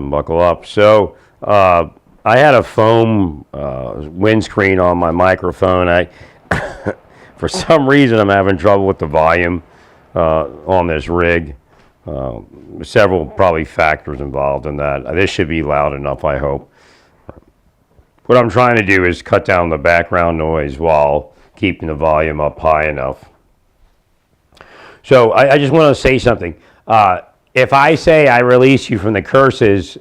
and buckle up. So I had a foam windscreen on my microphone. For some reason, I'm having trouble with the volume on this rig. Several probably factors involved in that. This should be loud enough, I hope. What I'm trying to do is cut down the background noise while keeping the volume up high enough. So I just want to say something. If I say I release you from the curses,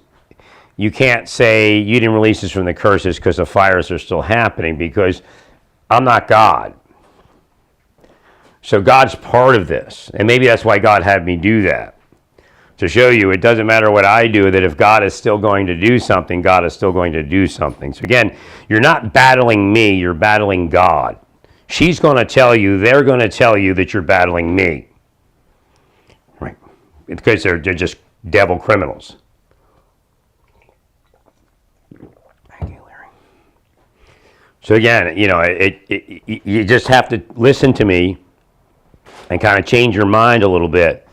you can't say you didn't release us from the curses because the fires are still happening, because I'm not God. So God's part of this. And maybe that's why God had me do that. To show you it doesn't matter what I do, that if God is still going to do something, God is still going to do something. So again, you're not battling me, you're battling God. She's going to tell you, they're going to tell you that you're battling me. Right. It's because they're just devil criminals. Thank you, Larry. So again, you know, you just have to listen to me and kind of change your mind a little bit.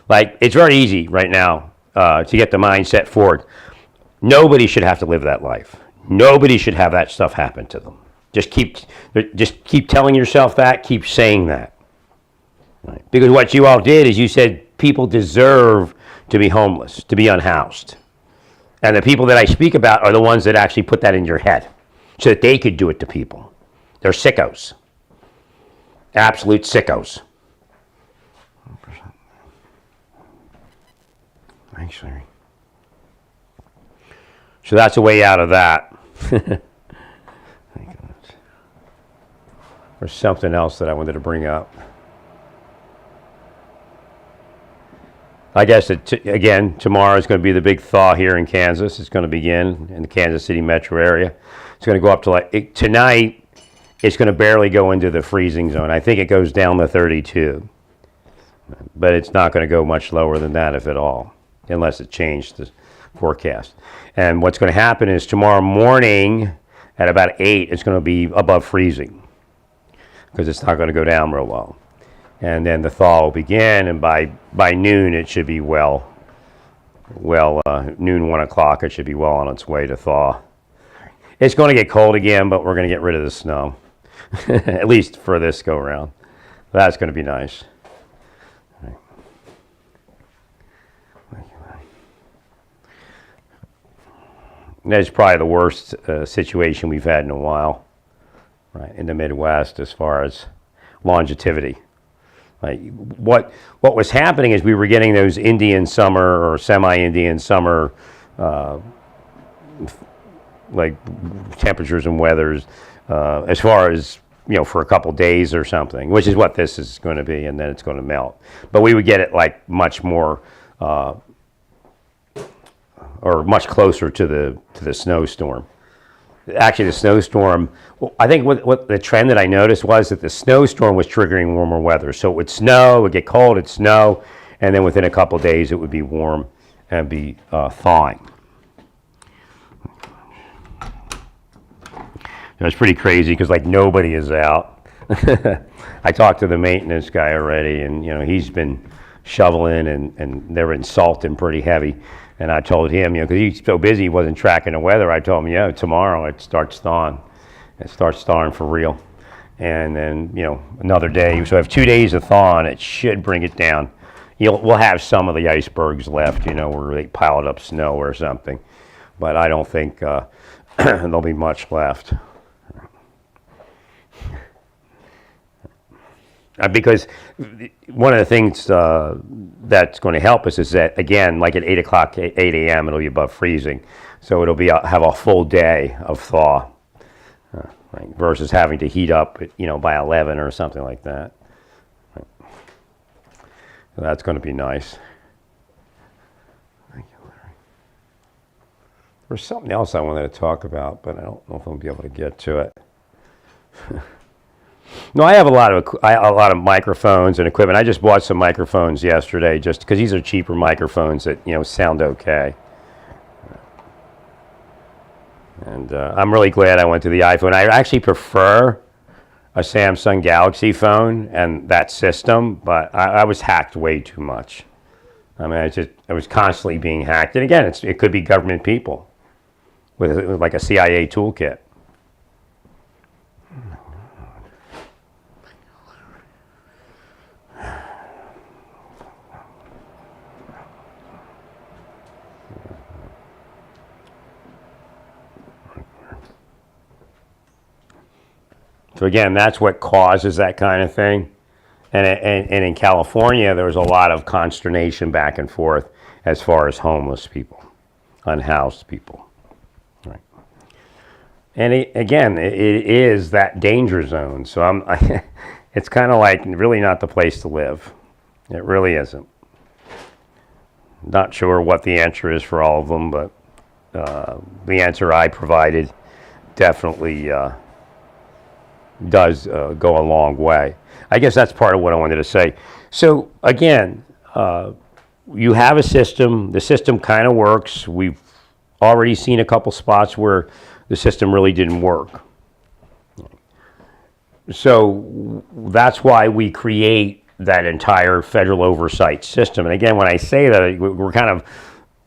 Like, it's very easy right now to get the mindset forward. Nobody should have to live that life. Nobody should have that stuff happen to them. Just keep telling yourself that, keep saying that. Right? Because what you all did is you said people deserve to be homeless, to be unhoused. And the people that I speak about are the ones that actually put that in your head so that they could do it to people. They're sickos. Absolute sickos. Thanks, Larry. So that's a way out of that. There's something else that I wanted to bring up. I guess again, tomorrow is going to be the big thaw here in Kansas. It's going to begin in the Kansas City metro area. It's going to go up to tonight, it's going to barely go into the freezing zone. I think it goes down to 32. But it's not going to go much lower than that, if at all, unless it changed the forecast. And what's going to happen is tomorrow morning at about 8, it's going to be above freezing because it's not going to go down real low. And then the thaw will begin, and by noon it should be noon, 1 o'clock, it should be well on its way to thaw. It's going to get cold again, but we're going to get rid of the snow, at least for this go around. That's going to be nice. That's probably the worst situation we've had in a while, right, in the Midwest as far as longevity. Like what was happening is we were getting those Indian summer or semi-Indian summer like temperatures and weathers as far as, you know, for a couple days or something, which is what this is going to be, and then it's going to melt. But we would get it like much more or much closer to the snowstorm. Actually, the snowstorm, well, I think what the trend that I noticed was that the snowstorm was triggering warmer weather. So it would snow, it would get cold, it'd snow, and then within a couple of days it would be warm and be thawing. It was pretty crazy because like nobody is out. I talked to the maintenance guy already, and you know, he's been shoveling and they're in salting pretty heavy. And I told him, you know, because he's so busy he wasn't tracking the weather, I told him, yeah, tomorrow it starts thawing. It starts thawing for real. And then, you know, another day. So I have 2 days of thawing. It should bring it down. We'll have some of the icebergs left, you know, where they piled up snow or something. But I don't think there'll be much left. Because one of the things that's going to help us is that, again, like at 8 o'clock, 8 a.m., it'll be above freezing. So it'll be have a full day of thaw, right, versus having to heat up, you know, by 11 or something like that. Right. So that's going to be nice. Thank you, Larry. There's something else I wanted to talk about, but I don't know if I'll be able to get to it. No, I have a lot of microphones and equipment. I just bought some microphones yesterday, just because these are cheaper microphones that, you know, sound okay. And I'm really glad I went to the iPhone. I actually prefer a Samsung Galaxy phone and that system, but I was hacked way too much. I mean, it was constantly being hacked. And again, it could be government people with like a CIA toolkit. So again, that's what causes that kind of thing. And in California, there was a lot of consternation back and forth as far as homeless people, unhoused people. Right. And again, it is that danger zone. So it's kind of like really not the place to live. It really isn't. Not sure what the answer is for all of them, but the answer I provided definitely does go a long way. I guess that's part of what I wanted to say. So again, you have a system. The system kind of works. We've already seen a couple spots where the system really didn't work. So that's why we create that entire federal oversight system. And again, when I say that, we're kind of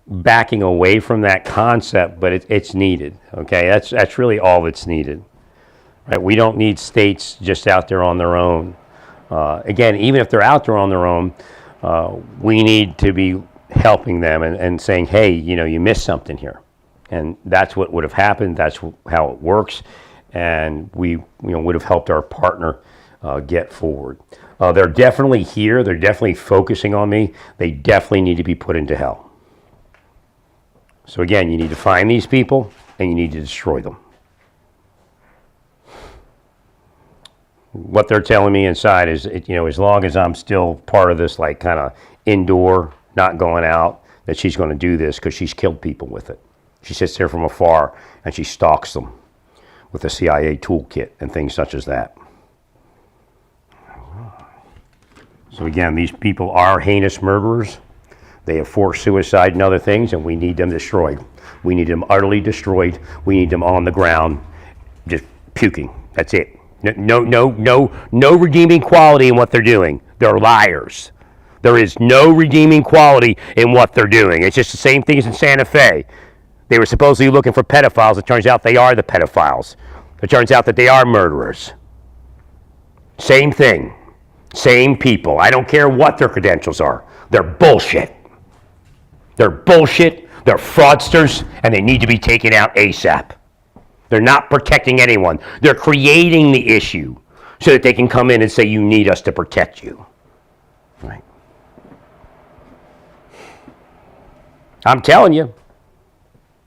backing away from that concept, but it's needed. Okay, that's really all that's needed. Right? We don't need states just out there on their own. Again, even if they're out there on their own, we need to be helping them and saying, hey, you missed something here. And that's what would have happened. That's how it works. And we would have helped our partner get forward. They're definitely here. They're definitely focusing on me. They definitely need to be put into hell. So again, you need to find these people and you need to destroy them. What they're telling me inside is, as long as I'm still part of this, like kind of indoor, not going out, that she's going to do this because she's killed people with it. She sits there from afar and she stalks them with a CIA toolkit and things such as that. So again, these people are heinous murderers. They have forced suicide and other things, and we need them destroyed. We need them utterly destroyed. We need them on the ground, just puking. That's it. No redeeming quality in what they're doing. They're liars. There is no redeeming quality in what they're doing. It's just the same thing as in Santa Fe. They were supposedly looking for pedophiles. It turns out they are the pedophiles. It turns out that they are murderers. Same thing. Same people. I don't care what their credentials are. They're bullshit. They're bullshit. They're fraudsters, and they need to be taken out ASAP. They're not protecting anyone. They're creating the issue so that they can come in and say, you need us to protect you. Right? I'm telling you,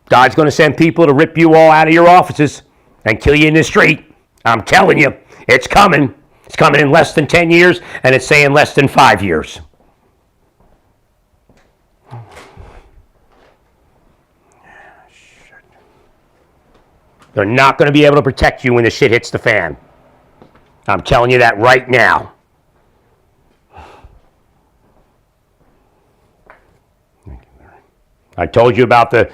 God's going to send people to rip you all out of your offices and kill you in the street. I'm telling you, it's coming. It's coming in less than 10 years, and it's saying less than 5 years. They're not going to be able to protect you when the shit hits the fan. I'm telling you that right now. I told you about the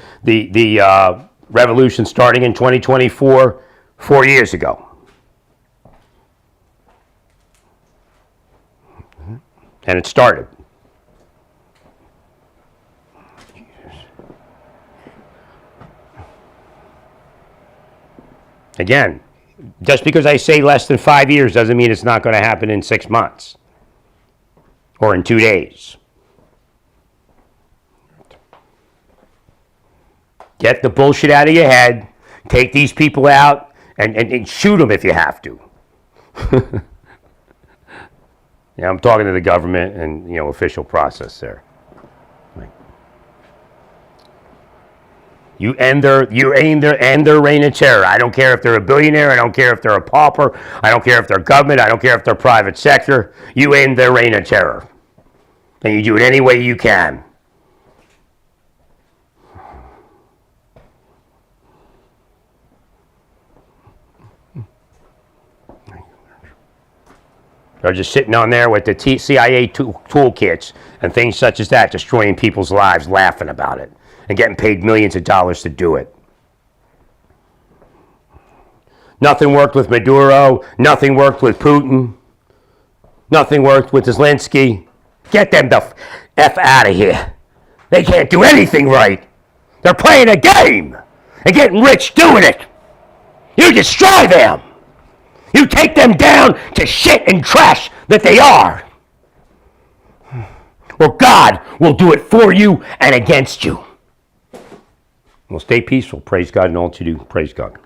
revolution starting in 2024, 4 years ago. And it started. Again, just because I say less than 5 years doesn't mean it's not going to happen in 6 months or in 2 days. Get the bullshit out of your head. Take these people out and shoot them if you have to. Yeah, I'm talking to the government and official process there. You end their reign of terror. I don't care if they're a billionaire. I don't care if they're a pauper. I don't care if they're government. I don't care if they're private sector. You end their reign of terror. And you do it any way you can. They're just sitting on there with the CIA toolkits and things such as that, destroying people's lives, laughing about it, and getting paid millions of dollars to do it. Nothing worked with Maduro. Nothing worked with Putin. Nothing worked with Zelensky. Get them F out of here. They can't do anything right. They're playing a game and getting rich doing it. You destroy them. You take them down to shit and trash that they are. Or God will do it for you and against you. Well, stay peaceful. Praise God in all that you do. Praise God.